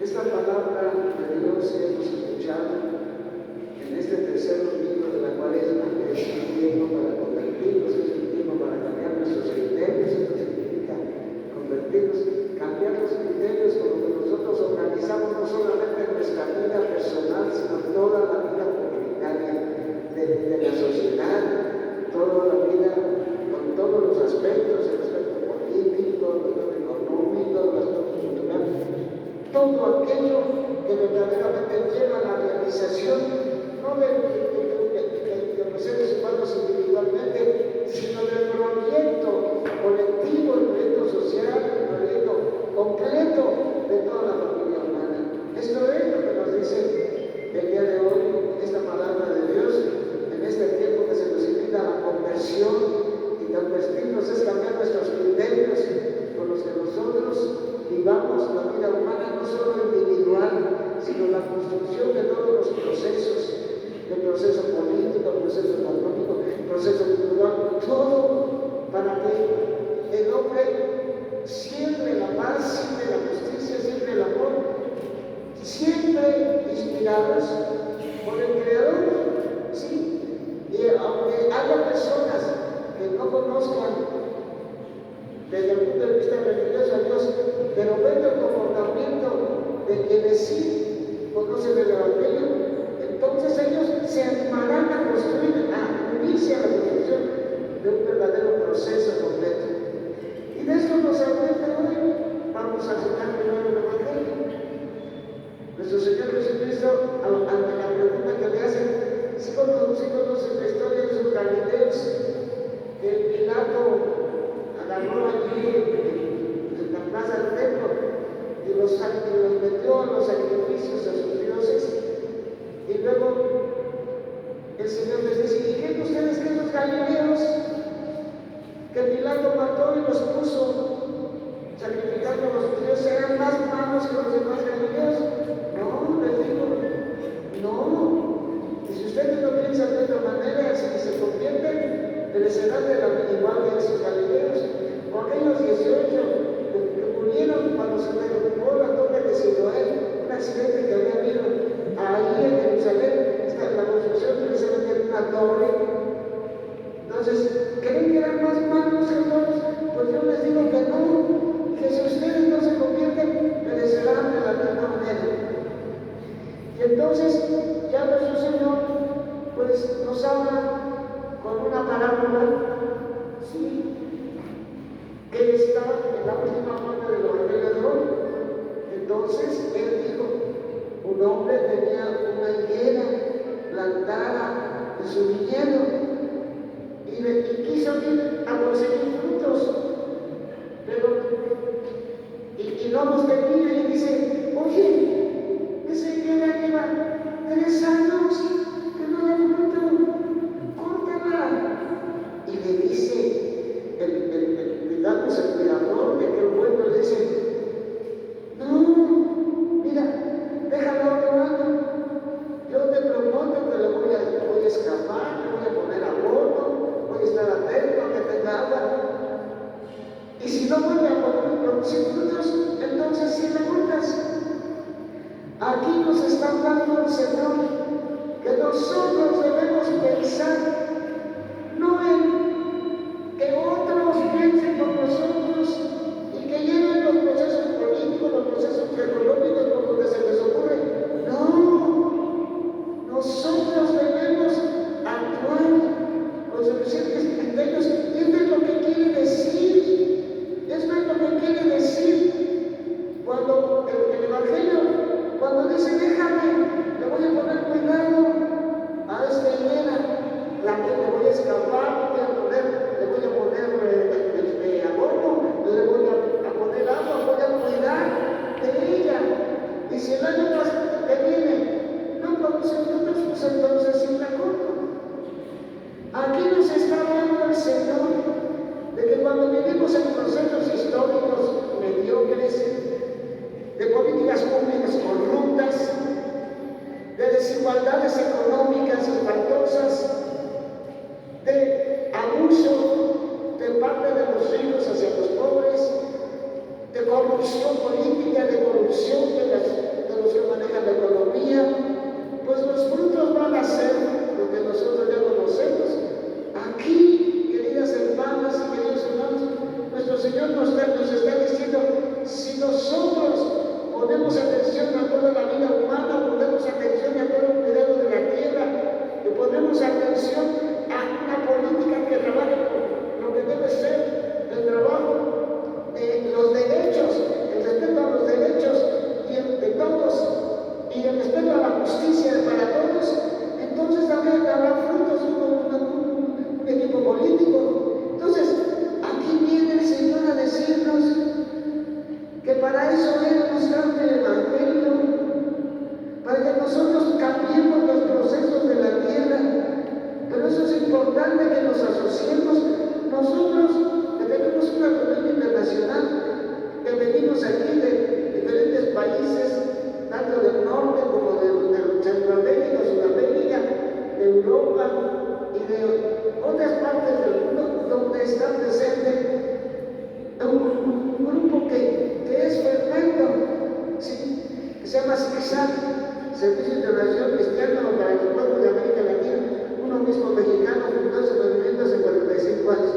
Esta palabra de Dios que hemos escuchado en este tercer domingo de la Cuaresma, que es un tiempo para convertirnos, es un tiempo para cambiar nuestros criterios. Esto significa convertirnos, cambiar los criterios con lo que nosotros organizamos, no solamente en nuestra vida personal, sino toda la vida comunitaria de la sociedad, toda la vida con todos los aspectos, el aspecto político, el aspecto económico, el aspecto cultural, todo aquello que verdaderamente lleva a la realización, no de los seres humanos individualmente, sino del proyecto colectivo, el proyecto social, el proyecto completo de toda la familia humana. Esto es lo que nos dice el día de hoy, esta palabra de Dios, en este tiempo que se nos invita a la conversión, y convertirnos es cambiar nuestros criterios con los que nosotros vivamos la vida humana, no solo individual, sino la construcción de todos los procesos, el proceso político, el proceso económico, el proceso cultural, todo para que el hombre siempre la paz, siempre la justicia, siempre el amor, siempre inspirados por el Creador, ¿sí? Y aunque haya personas que no conozcan desde el punto de vista religioso a Dios, pero ven el comportamiento de quienes sí conocen el Evangelio, entonces ellos se animarán a construir, a unirse a la construcción de un verdadero proceso completo. Y de esto nos advierte hoy. Vamos a citar primero el Evangelio. Nuestro Señor Jesucristo, ante la pregunta que le hacen, si conocen la historia de sus galileos, que Pilato agarró allí en la plaza del templo y los metió a los sacrificios a sus dioses. Y luego el Señor les dice: ¿y qué ustedes que los galileos que Pilato mató y los puso sacrificando a los dioses eran más malos que los demás galileos? No, les digo, no. Y si ustedes lo piensan de otra manera, si se convierten, merecerán de la igual de esos galileos. O aquellos 18 que murieron cuando se derrumbó la torre de Siloé, un accidente que había habido ahí en Jerusalén, la construcción precisamente de una torre. Entonces, ¿creen que eran más malos que todos? Pues yo les digo que no, que si ustedes no se convierten, merecerán de la misma manera. Y entonces, ya nuestro Señor, pues nos habla con una parábola, ¿sí?, que está en la última parte del Evangelio de hoy. Entonces, él dijo: un hombre tenía una higuera plantada en su viñedo y quiso ir a conseguir frutos, pero y no los tenía, y dice: oye, esa higuera lleva 3 años que no da fruto, córtala. Y le dice el cuidador de aquel huerto, le dice: no, mira, déjalo otro año, yo te prometo que le voy a escapar, le voy a poner abono, voy a estar atento a que tenga agua, y si no vuelve a producir frutos, entonces sí le cortas. Aquí nos está hablando el Señor que nosotros debemos pensar no en que otros piensen por nosotros y que lleven los procesos políticos, los procesos económicos por donde se les ocurre. No, nosotros debemos actuar con suficientes criterios. Y esto es lo que quiere decir. Esto es lo que quiere decir cuando el Evangelio, cuando dice: déjame, le voy a poner cuidado a esta higuera, la que le voy a escapar, le voy a poner abono, le voy a poner agua, voy a cuidar de ella. Y si el año que viene no produce frutos, pues entonces sí la corto. Aquí nos está hablando el Señor de que cuando vivimos en procesos históricos mediocres, de políticas públicas corruptas, de desigualdades económicas espantosas, de abuso de parte de los ricos hacia los pobres, de corrupción política, de corrupción de las importante que nos asociemos. Nosotros que tenemos una reunión internacional, que venimos aquí de diferentes países, tanto del norte como de Centroamérica, Sudamérica, de Europa y de otras partes del mundo, donde está presente un grupo que es perfecto, ¿sí? Que se llama SICSAT, Servicio Internacional Cristiano para los Pueblos de América Latina, uno mismo mexicano, fundó ese movimiento hace 45 años.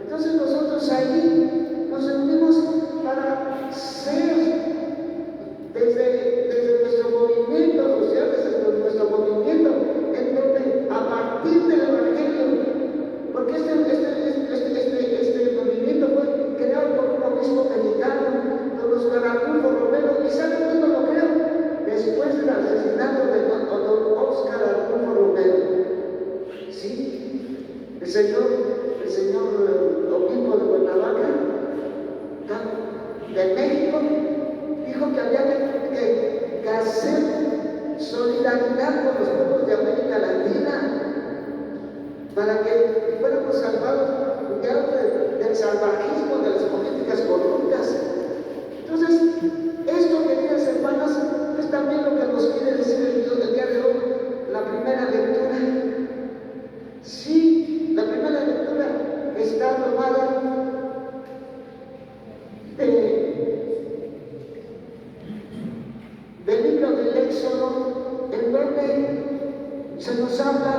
Entonces nosotros ahí nos reunimos para ser, desde nuestro movimiento social, desde nuestro movimiento, en donde a partir del Evangelio, porque este movimiento fue creado por un obispo mexicano, don Oscar Arnulfo Romero, y ¿sabe cuándo lo creó? Después del asesinato de don Oscar Arnulfo Romero. ¿Sí? El señor obispo de Cuernavaca, de México, dijo que había que hacer solidaridad con los pueblos de América Latina para que fuéramos salvados del salvajismo, de las políticas corruptas. Entonces, esto, queridas hermanas, es también lo que nos quiere decir el Dios del día de hoy, la primera lectura. Sí, la primera lectura está tomada del libro del Éxodo, en donde se nos habla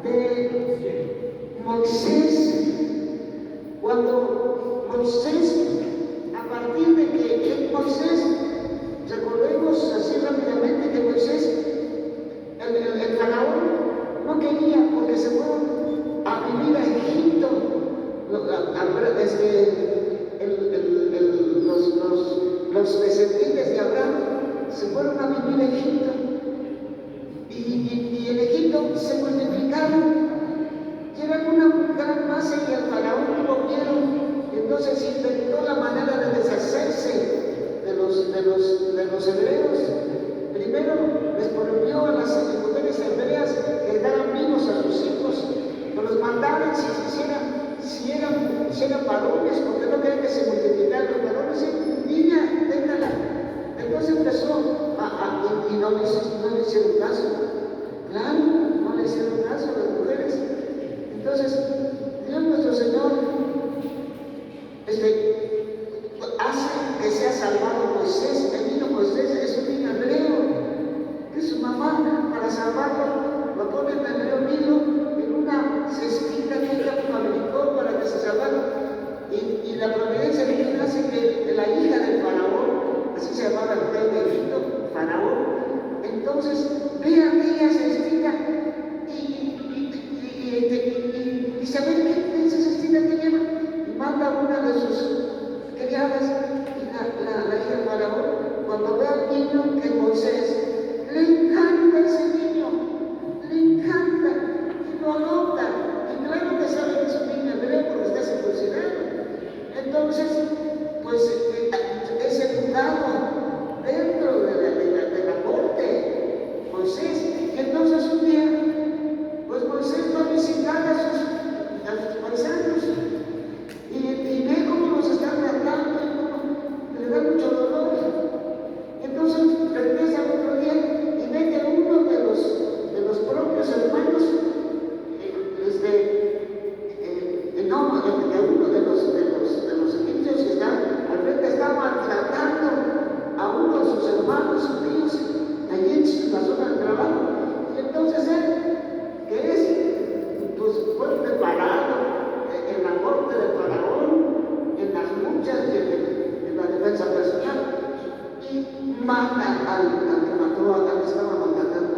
de Moisés, cuando Moisés, a partir de que Moisés, recordemos así rápidamente que Moisés, el faraón, no quería, porque se fueron a vivir a Egipto, los descendientes de Abraham se fueron a vivir a Egipto, y en Egipto se multiplicaron, llevan una gran masa, y el faraón tuvo miedo, y entonces inventó la manera de deshacerse de los hebreos. Primero les prohibió a las mujeres hebreas que daran vivos a sus hijos, que los mandaran si eran varones, porque no querían que se multiplicaran los varones. Niña, déjala. Entonces empezó y no le hicieron caso. Claro, no le hicieron caso a las mujeres. Entonces, Dios nuestro Señor hace que sea salvado Moisés. El niño Moisés es un niño hebreo, que su mamá, para salvarlo, lo pone en hebreo Nilo, en una cestita que ella fabricó para que se salvara. Y la providencia divina hace que la hija del faraón, así se llamaba el rey de Egipto, faraón, entonces ve aquella cestita y sabe qué esa cestita que lleva, y manda a una de sus criadas, y la hija del faraón, cuando ve al niño, que es Moisés, le encanta ese niño, le encanta, y lo adopta, y claro que sabe que es un niño hebreo porque está circuncidado. Entonces, pues es educado dentro de la corte, Moisés. Y entonces un día, pues Moisés va a visitar a sus paisanos y ve cómo los están tratando y cómo le da mucho dolor. Entonces regresa otro día y ve que uno de los propios hermanos, uno de los egipcios que están al frente, está maltratando a uno de sus hermanos judíos allí en la zona del trabajo. Y entonces él, que es, pues fue preparado en la corte del faraón, en las luchas y en la defensa personal, y mata al que mató, al que estaba maltratando.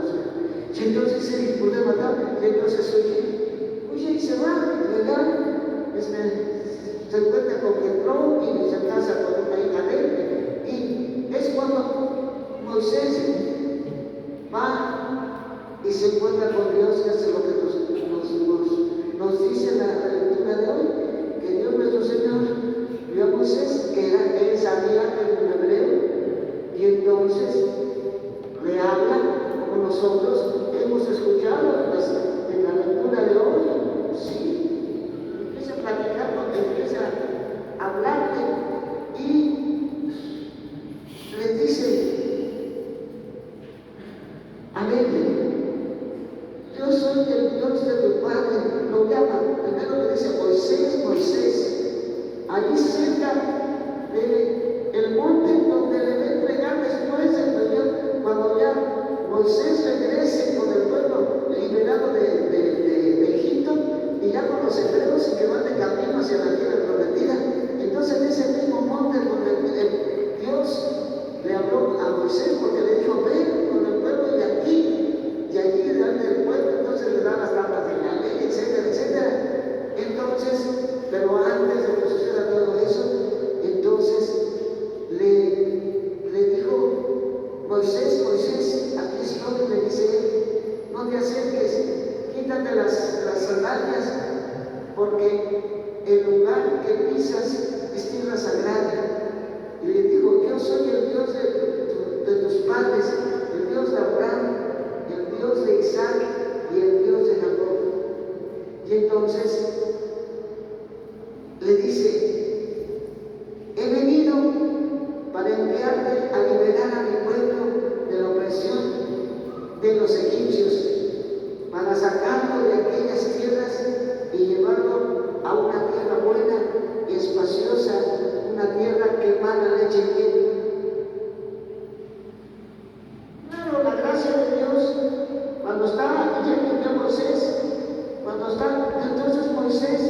Y entonces se disputa a matar, y entonces oye, y se va, le da. Se encuentra con Jetro y se casa con una hija de él. Y es cuando Moisés va y se encuentra con Dios, que es lo que nos dice la lectura de hoy, que Dios nuestro Señor vio a Moisés, que él sabía que era un hebreo, y entonces le habla como nosotros hemos escuchado en la lectura de hoy. ahí cerca del monte donde le va a entregar después el Señor, cuando ya Moisés regrese con el pueblo liberado de Egipto, y ya con los hebreos y que van de camino hacia la tierra prometida. Entonces en ese mismo monte donde Dios le habló a Moisés, porque le dijo, ven con el pueblo y aquí, y allí delante del pueblo, entonces le dan las tablas de la ley, etcétera, etcétera. Entonces, pero antes de que suceda todo eso, entonces le dijo Moisés, aquí estoy, le dice él, no te acerques, quítate las sandalias, porque el lugar que pisas es tierra sagrada. Y le dijo, yo soy el Dios de tus padres, el Dios de Abraham, el Dios de Isaac y el Dios de Jacob. Y entonces le dice, he venido para enviarte a liberar a mi pueblo de la opresión de los egipcios, para sacarlo de aquellas tierras y llevarlo a una tierra buena y espaciosa, una tierra que emana leche y miel. Claro, la gracia de Dios, cuando está yendo a Moisés, entonces Moisés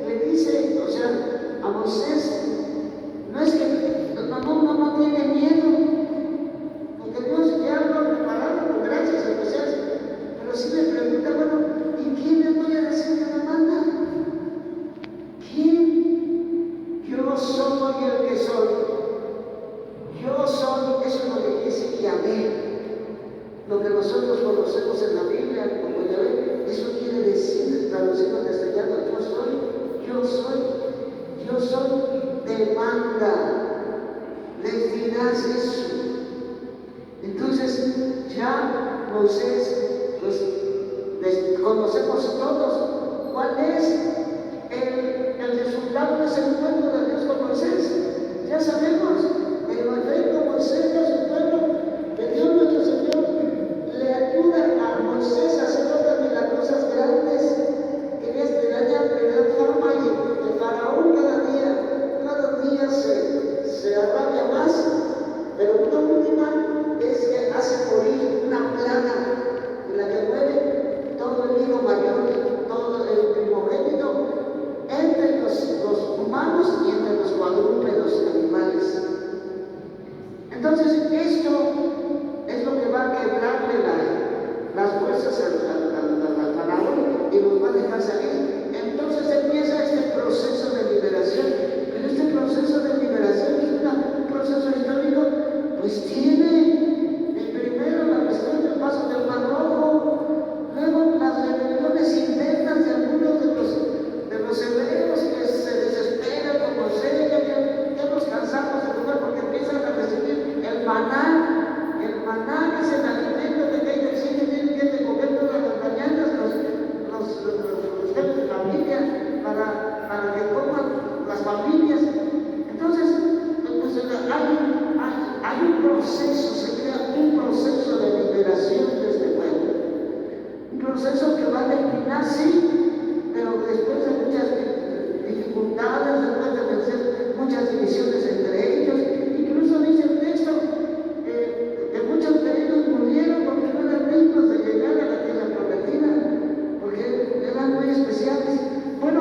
le dice, o sea, a Moisés, no es que no tiene miedo, porque Dios ya lo ha preparado con gracias especiales, pero sí le pregunta, bueno, ¿y quién le voy a decir que me manda? ¿Quién? Yo soy el que soy. Yo soy, eso es lo que dice Yahvé. Lo que nosotros conocemos en la Biblia como Yahvé, eso quiere decir, traducido al castellano, yo soy, demanda. Les dirás eso. Entonces, ya Moisés, pues conocemos todos cuál es el resultado de ese encuentro de Dios con Moisés. Ya sabemos, en efecto, Moisés y a su pueblo, que Dios nuestro Señor le ayuda a Moisés a hacer obras milagrosas grandes, que le da fama, y el faraón cada día se arrabia más, pero una última es que hace morir una plaga en la que muere todo el hijo mayor, todo el primogénito, entre los humanos y entre los cuadrúpedos animales. Entonces, esto es lo que va a quebrarle las fuerzas al faraón y los va a dejar salir. Entonces empieza este proceso de liberación. Pero este proceso de liberación es un proceso histórico, pues tiene primero la cuestión del paso del Mar Rojo, luego las rebeliones internas de algunos de los hebreos que se desesperan con Moisés, ya nos cansamos de comer, porque empiezan a recibir el maná que es el alimento que tienen que comer todas las mañanas los jefes de familia, para que coman las familias. Entonces, pues, hay un proceso, se crea un proceso de liberación de este pueblo. Un proceso que va a terminar, sí, pero después de muchas dificultades, después de vencer muchas divisiones entre ellos. Incluso dice el texto que muchos de ellos murieron porque no eran dignos de llegar a la tierra prometida, porque eran muy especiales. Bueno,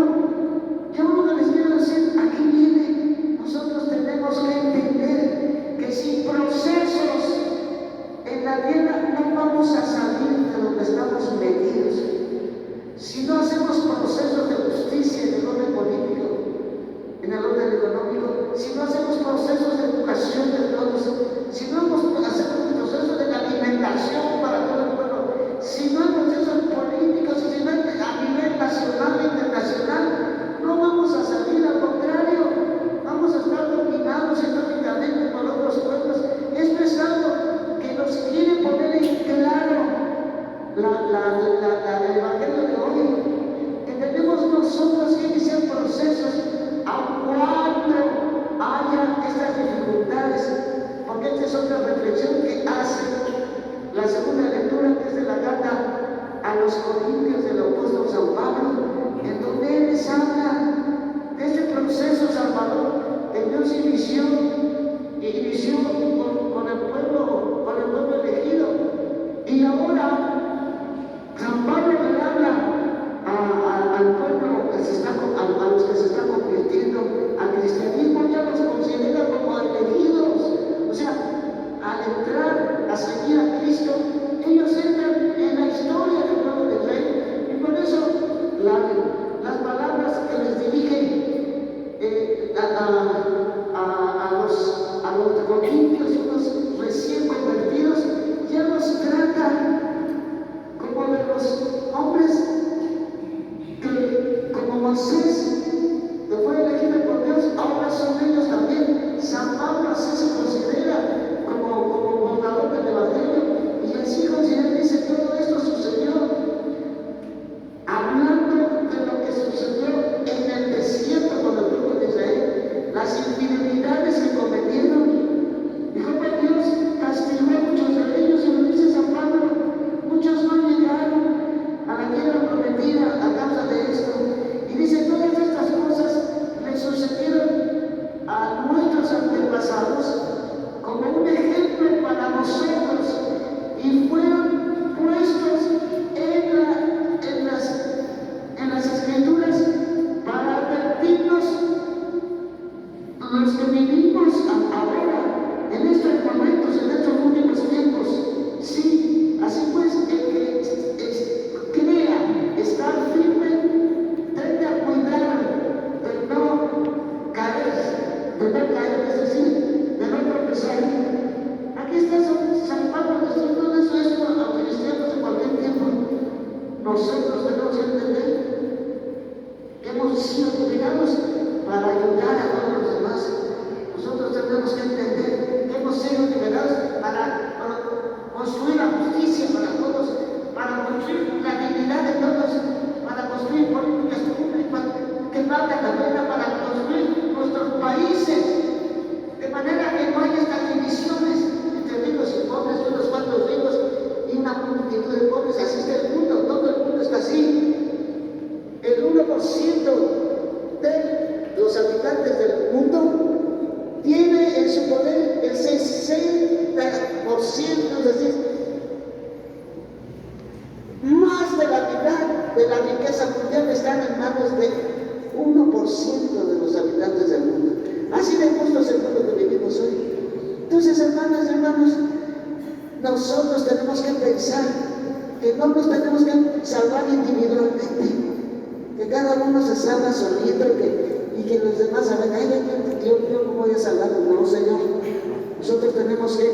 yo lo que les quiero decir, aquí viene, nosotros tenemos que entender que sin procesos en la tierra no vamos a salir de donde estamos metidos. Si no valen. Las palabras que les dirigen a los corintios y los recién convertidos, ya los trata como de los hombres que, como Moisés, que fue elegido por Dios, ahora son ellos también. San Pablo así se considera como portador del Evangelio, y así considera, dice, todo esto sucedió hablando de lo que sucedió en el desierto con el pueblo de Israel, las infidelidades que cometieron, y cómo Dios castigó a muchos de ellos, y lo dice San Pablo, muchos no llegaron a la tierra prometida a causa de esto. Y dice, todas estas cosas le sucedieron a nuestros antepasados como un ejemplo para nosotros, y fueron puestos en las escrituras para advertirnos los que vivimos ahora, en estos momentos, en estos últimos tiempos. Sí, así pues, el que crea estar firme, trate a cuidar de no caer, es decir, de no tropezar. Aquí está San Pablo diciendo eso a los cristianos de cualquier tiempo. Nosotros tenemos que entender que hemos sido obligados para ayudar a todos los demás. Nosotros tenemos que entender que hemos sido liberados para construir la justicia para todos, para construir la dignidad de todos, para construir políticas públicas que valgan la pena, para construir nuestros países, de manera que no haya estas divisiones entre ricos y pobres, unos cuantos ricos y una multitud de pobres. Así está el mundo, todo el mundo está así. El 1% de los habitantes del mundo tiene en su poder el 60%, es decir, más de la mitad de la riqueza mundial están en manos del 1% de los habitantes del mundo. Así de justo es el mundo que vivimos hoy. Entonces, hermanas y hermanos, nosotros tenemos que pensar que no nos tenemos que salvar individualmente, que cada uno se salva solito y que los demás saben, ay, yo no voy a salvar. No, Señor. Nosotros tenemos que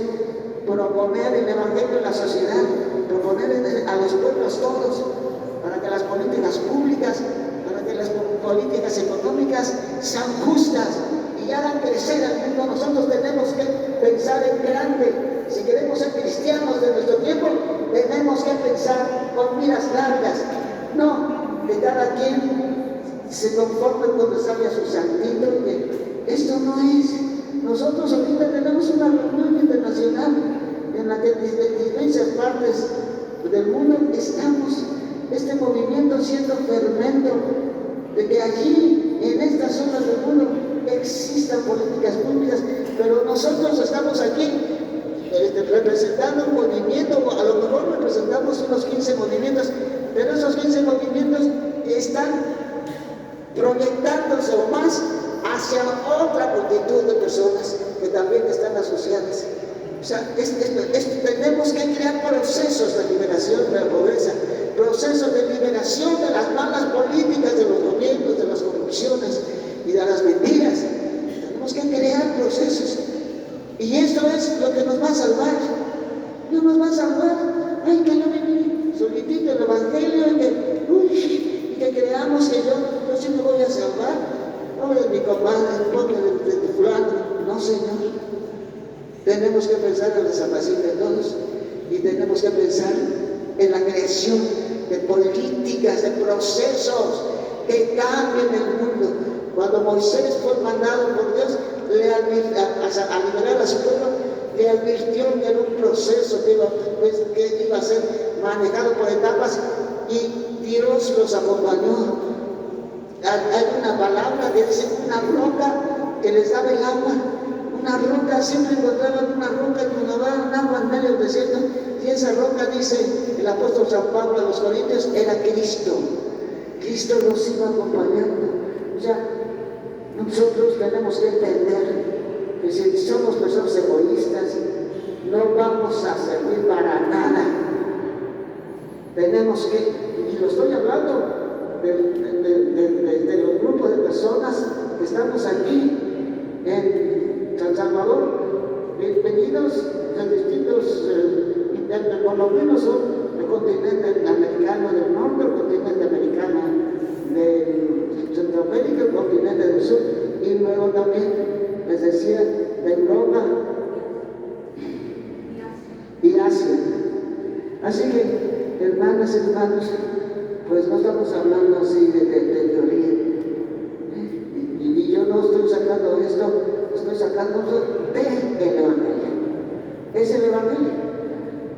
proponer el Evangelio en la sociedad, proponer a los pueblos todos, para que las políticas públicas, para que las políticas económicas sean justas y hagan crecer al mundo. Nosotros tenemos que pensar en grande. Si queremos ser cristianos de nuestro tiempo, tenemos que pensar con miras largas, no que cada quien se conforme cuando salga su santito, que esto no es. Nosotros ahorita tenemos una reunión internacional en la que desde diversas partes del mundo estamos, este movimiento siendo fermento de que allí, en estas zonas del mundo, existan políticas públicas, pero nosotros estamos aquí representando un movimiento, a lo mejor representamos unos 15 movimientos, pero esos 15 movimientos están proyectándose o más hacia otra multitud de personas que también están asociadas. O sea, tenemos que crear procesos de liberación de la pobreza, procesos de liberación de las malas políticas de los gobiernos, de las corrupciones y de las mentiras. Tenemos que crear procesos. Y esto es lo que nos va a salvar. No nos va a salvar. Ay, que yo viví solitito el Evangelio y que creamos que yo sí me voy a salvar. Pobre de mi comadre, pobre de fulano. No, Señor. Tenemos que pensar en la salvación de todos y tenemos que pensar en la creación de políticas, de procesos que cambien el mundo. Cuando Moisés fue mandado por Dios a liberar a su pueblo, le advirtió que era un proceso que iba a ser manejado por etapas, y Dios los acompañó. Hay una palabra que dice una roca que les daba el agua. Una roca, siempre encontraban una roca cuando daban agua en medio del desierto, y esa roca, dice el apóstol San Pablo a los Corintios, era Cristo. Cristo nos iba acompañando. O sea, nosotros tenemos que entender que si somos personas egoístas, no vamos a servir para nada. Tenemos que, y lo estoy hablando de los grupos de personas que estamos aquí en San Salvador, bienvenidos de distintos, por lo menos son del continente americano del norte, el continente americano de Centroamérica, el continente del sur, y luego también, les decía, de Europa y Asia. Así que, hermanas y hermanos, pues no estamos hablando así de teoría. Y yo no estoy sacando esto, estoy sacando del Evangelio. Es el Evangelio.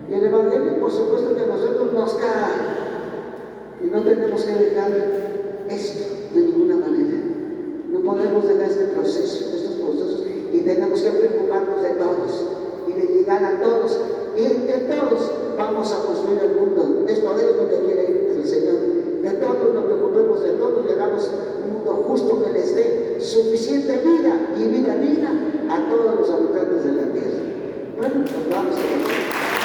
Y el Evangelio, por supuesto, que a nosotros nos cae. Y no tenemos que dejar esto de ninguna manera. No podemos dejar este proceso, estos procesos, y tenemos que preocuparnos de todos y de llegar a todos. Y de todos vamos a construir el mundo. Esto es lo que quiere el Señor. De todos nos preocupemos, de todos y hagamos un mundo justo que les dé suficiente vida y vida digna a todos los habitantes de la tierra. Bueno, pues vamos a ver.